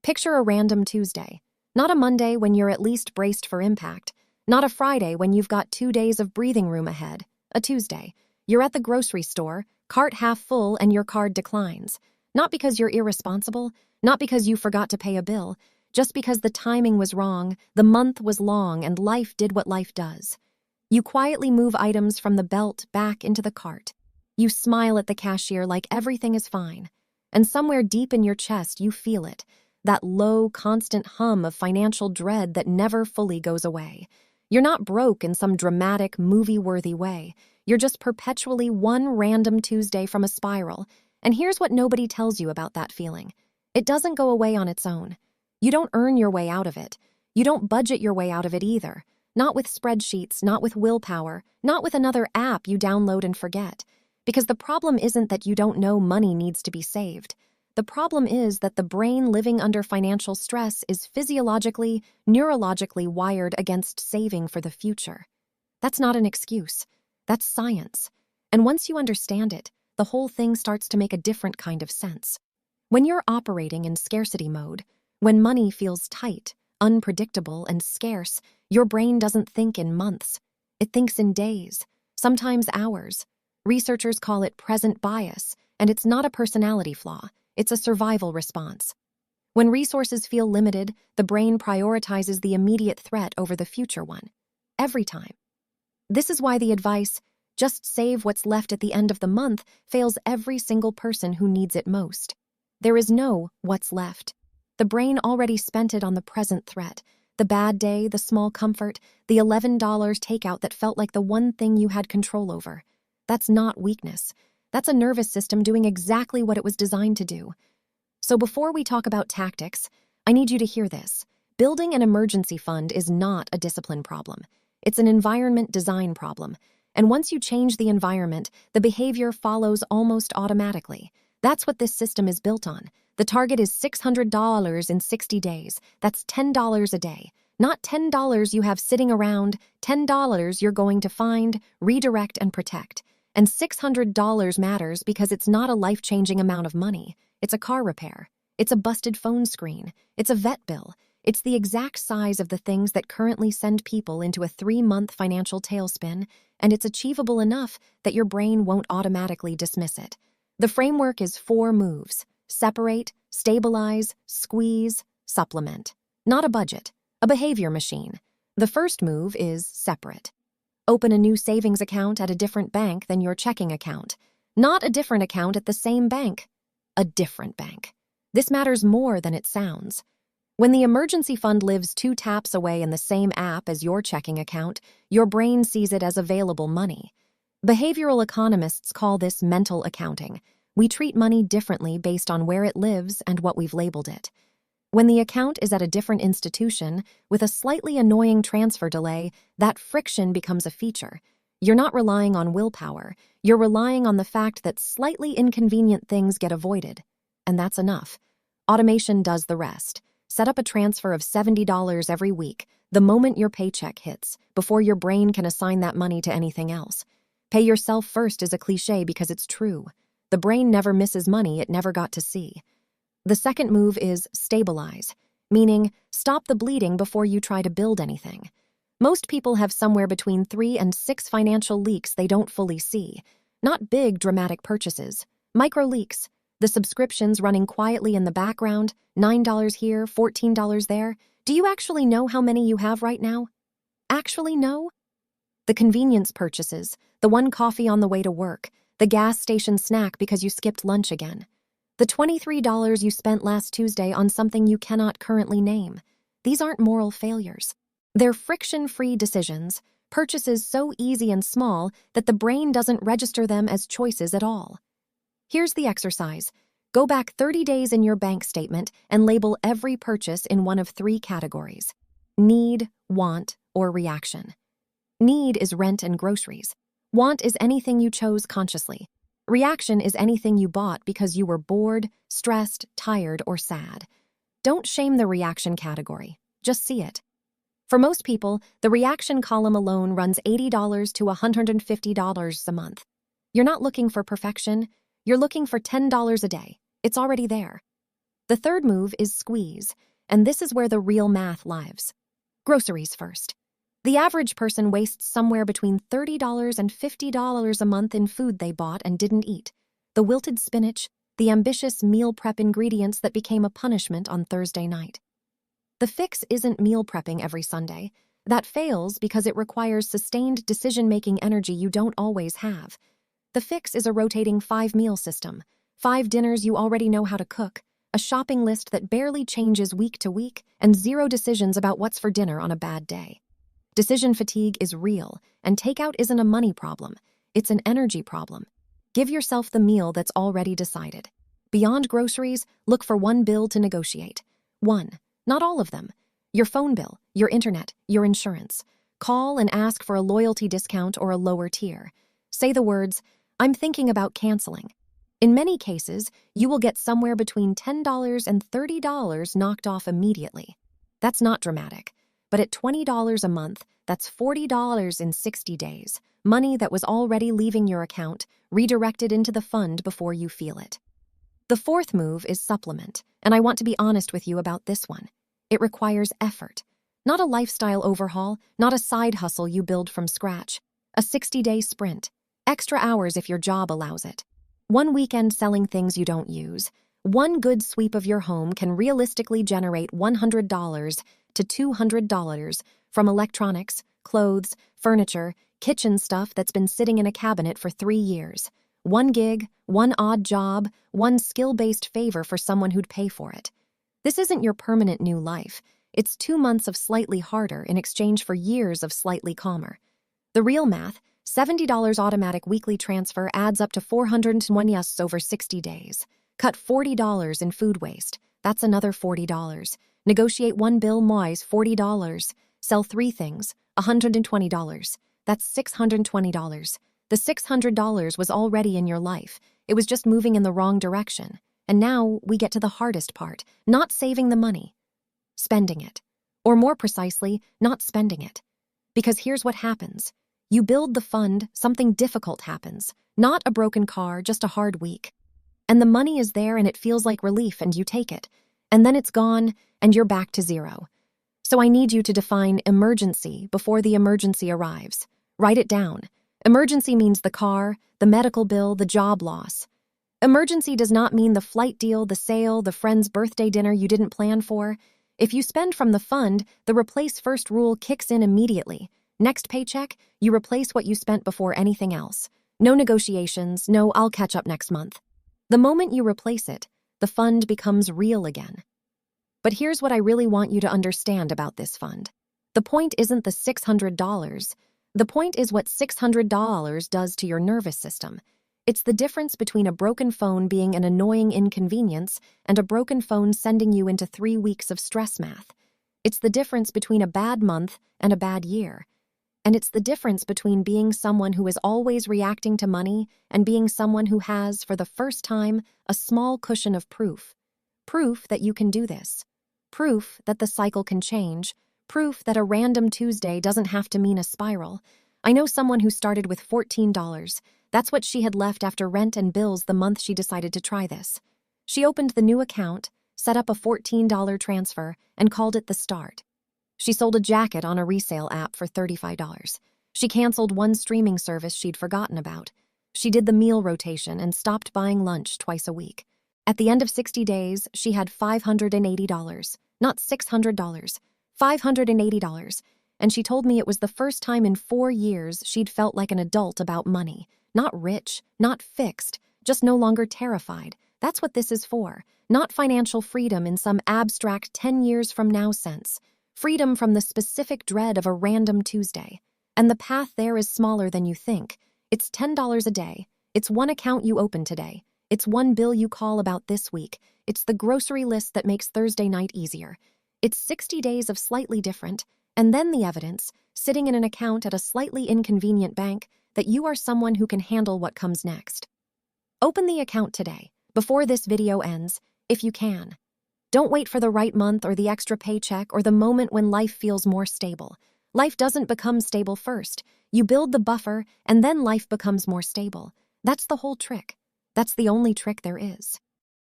Picture a random Tuesday. Not a Monday when you're at least braced for impact. Not a Friday when you've got 2 days of breathing room ahead. A Tuesday. You're at the grocery store, cart half full, and your card declines. Not because you're irresponsible, not because you forgot to pay a bill, just because the timing was wrong, the month was long, and life did what life does. You quietly move items from the belt back into the cart. You smile at the cashier like everything is fine. And somewhere deep in your chest, you feel it, that low, constant hum of financial dread that never fully goes away. You're not broke in some dramatic, movie-worthy way. You're just perpetually one random Tuesday from a spiral. And here's what nobody tells you about that feeling. It doesn't go away on its own. You don't earn your way out of it. You don't budget your way out of it either. Not with spreadsheets, not with willpower, not with another app you download and forget. Because the problem isn't that you don't know money needs to be saved. The problem is that the brain living under financial stress is physiologically, neurologically wired against saving for the future. That's not an excuse. That's science. And once you understand it, the whole thing starts to make a different kind of sense. When you're operating in scarcity mode, when money feels tight, unpredictable, and scarce, your brain doesn't think in months. It thinks in days, sometimes hours. Researchers call it present bias, and it's not a personality flaw. It's a survival response. When resources feel limited, the brain prioritizes the immediate threat over the future one. Every time. This is why the advice, just save what's left at the end of the month, fails every single person who needs it most. There is no what's left. The brain already spent it on the present threat, the bad day, the small comfort, the $11 takeout that felt like the one thing you had control over. That's not weakness. That's a nervous system doing exactly what it was designed to do. So before we talk about tactics, I need you to hear this. Building an emergency fund is not a discipline problem. It's an environment design problem. And once you change the environment, the behavior follows almost automatically. That's what this system is built on. The target is $600 in 60 days. That's $10 a day. Not $10 you have sitting around, $10 you're going to find, redirect, and protect. And $600 matters because it's not a life-changing amount of money. It's a car repair. It's a busted phone screen. It's a vet bill. It's the exact size of the things that currently send people into a 3-month financial tailspin, and it's achievable enough that your brain won't automatically dismiss it. The framework is 4 moves: separate, stabilize, squeeze, supplement. Not a budget, a behavior machine. The first move is separate. Open a new savings account at a different bank than your checking account. Not a different account at the same bank. A different bank. This matters more than it sounds. When the emergency fund lives 2 taps away in the same app as your checking account, your brain sees it as available money. Behavioral economists call this mental accounting. We treat money differently based on where it lives and what we've labeled it. When the account is at a different institution, with a slightly annoying transfer delay, that friction becomes a feature. You're not relying on willpower. You're relying on the fact that slightly inconvenient things get avoided. And that's enough. Automation does the rest. Set up a transfer of $70 every week, the moment your paycheck hits, before your brain can assign that money to anything else. Pay yourself first is a cliche because it's true. The brain never misses money it never got to see. The second move is stabilize, meaning stop the bleeding before you try to build anything. Most people have somewhere between 3 and 6 financial leaks they don't fully see. Not big, dramatic purchases. Micro leaks. The subscriptions running quietly in the background, $9 here, $14 there. Do you actually know how many you have right now? Actually know? The convenience purchases, the one coffee on the way to work, the gas station snack because you skipped lunch again. The $23 you spent last Tuesday on something you cannot currently name. These aren't moral failures. They're friction-free decisions, purchases so easy and small that the brain doesn't register them as choices at all. Here's the exercise. Go back 30 days in your bank statement and label every purchase in one of 3 categories: need, want, or reaction. Need is rent and groceries. Want is anything you chose consciously. Reaction is anything you bought because you were bored, stressed, tired, or sad. Don't shame the reaction category. Just see it. For most people, the reaction column alone runs $80 to $150 a month. You're not looking for perfection. You're looking for $10 a day. It's already there. The third move is squeeze, and this is where the real math lives. Groceries first. The average person wastes somewhere between $30 and $50 a month in food they bought and didn't eat. The wilted spinach, the ambitious meal prep ingredients that became a punishment on Thursday night. The fix isn't meal prepping every Sunday. That fails because it requires sustained decision-making energy you don't always have. The fix is a rotating 5-meal system, 5 dinners you already know how to cook, a shopping list that barely changes week to week, and 0 decisions about what's for dinner on a bad day. Decision fatigue is real, and takeout isn't a money problem. It's an energy problem. Give yourself the meal that's already decided. Beyond groceries, look for one bill to negotiate. 1. Not all of them. Your phone bill, your internet, your insurance. Call and ask for a loyalty discount or a lower tier. Say the words, "I'm thinking about canceling." In many cases, you will get somewhere between $10 and $30 knocked off immediately. That's not dramatic, but at $20 a month, that's $40 in 60 days, money that was already leaving your account, redirected into the fund before you feel it. The fourth move is supplement, and I want to be honest with you about this one. It requires effort. Not a lifestyle overhaul, not a side hustle you build from scratch. A 60-day sprint. Extra hours if your job allows it. One weekend selling things you don't use. One good sweep of your home can realistically generate $100 to $200 from electronics, clothes, furniture, kitchen stuff that's been sitting in a cabinet for 3 years. One gig, one odd job, one skill-based favor for someone who'd pay for it. This isn't your permanent new life. It's 2 months of slightly harder in exchange for years of slightly calmer. The real math, $70 automatic weekly transfer adds up to $420 over 60 days. Cut $40 in food waste. That's another $40. Negotiate one bill more, $40. Sell 3 things, $120. That's $620. The $600 was already in your life. It was just moving in the wrong direction. And now we get to the hardest part, not saving the money, spending it. Or more precisely, not spending it. Because here's what happens. You build the fund, something difficult happens. Not a broken car, just a hard week. And the money is there and it feels like relief and you take it. And then it's gone and you're back to 0. So I need you to define emergency before the emergency arrives. Write it down. Emergency means the car, the medical bill, the job loss. Emergency does not mean the flight deal, the sale, the friend's birthday dinner you didn't plan for. If you spend from the fund, the replace first rule kicks in immediately. Next paycheck, you replace what you spent before anything else. No negotiations, no "I'll catch up next month." The moment you replace it, the fund becomes real again. But here's what I really want you to understand about this fund. The point isn't the $600. The point is what $600 does to your nervous system. It's the difference between a broken phone being an annoying inconvenience and a broken phone sending you into 3 weeks of stress math. It's the difference between a bad month and a bad year. And it's the difference between being someone who is always reacting to money and being someone who has, for the first time, a small cushion of proof. Proof that you can do this. Proof that the cycle can change. Proof that a random Tuesday doesn't have to mean a spiral. I know someone who started with $14. That's what she had left after rent and bills the month she decided to try this. She opened the new account, set up a $14 transfer, and called it the start. She sold a jacket on a resale app for $35. She canceled one streaming service she'd forgotten about. She did the meal rotation and stopped buying lunch twice a week. At the end of 60 days, she had $580, not $600, $580. And she told me it was the first time in 4 years she'd felt like an adult about money. Not rich, not fixed, just no longer terrified. That's what this is for. Not financial freedom in some abstract 10 years from now sense. Freedom from the specific dread of a random Tuesday. And the path there is smaller than you think. It's $10 a day. It's one account you open today. It's one bill you call about this week. It's the grocery list that makes Thursday night easier. It's 60 days of slightly different, and then the evidence, sitting in an account at a slightly inconvenient bank, that you are someone who can handle what comes next. Open the account today, before this video ends, if you can. Don't wait for the right month or the extra paycheck or the moment when life feels more stable. Life doesn't become stable first. You build the buffer, and then life becomes more stable. That's the whole trick. That's the only trick there is.